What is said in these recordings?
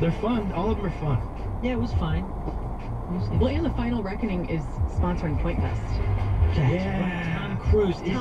They're fun. All of them are fun. Yeah, it was fine. Well, and the Final Reckoning is sponsoring Point Fest. Yeah. Tom Cruise is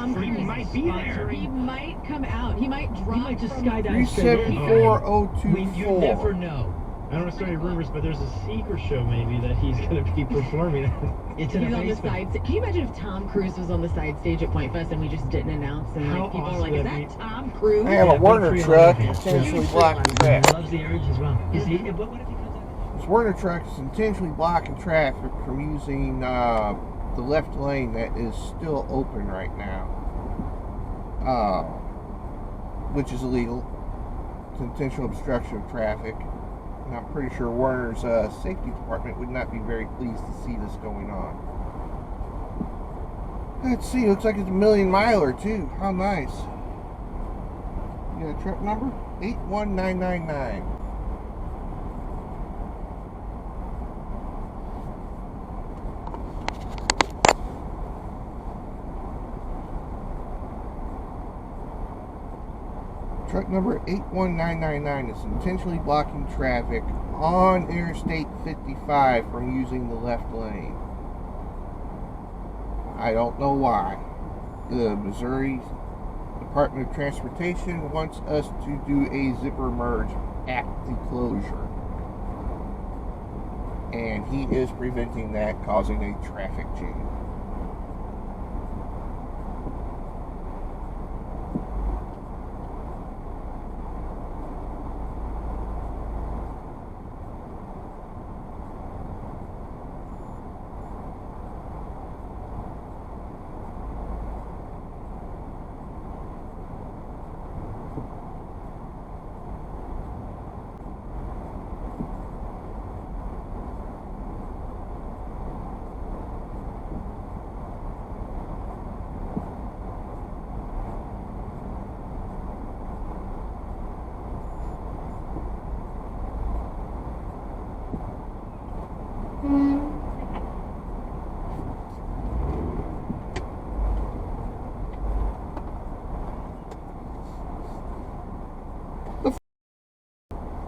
might be there. He might come out. He might drop. He might just from- skydive straight in. 374024. You never know. I don't want to start any rumors, but there's a secret show maybe that he's going to be performing at. It's in He's a on the basement. side stage. Can you imagine if Tom Cruise was on the side stage at Point Fest and we just didn't announce and How like people awesome are like, would is that that Tom Cruise? I have a big Werner tree truck line. intentionally Huge blocking tree He traffic. loves the airage as well. Is he? What if he comes out? This Werner truck is intentionally blocking traffic from using the left lane that is still open right now, which is illegal. It's intentional obstruction of traffic. And I'm pretty sure Werner's safety department would not be very pleased to see this going on. Let's see, looks like it's a 1,000,000-miler too. How nice. You got a truck number? 81999. Truck number 81999 is intentionally blocking traffic on Interstate 55 from using the left lane. I don't know why. The Missouri Department of Transportation wants us to do a zipper merge at the closure. And he is preventing that, causing a traffic jam.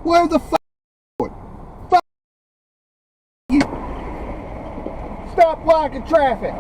Where the fuck? Fuck you! Stop blocking traffic!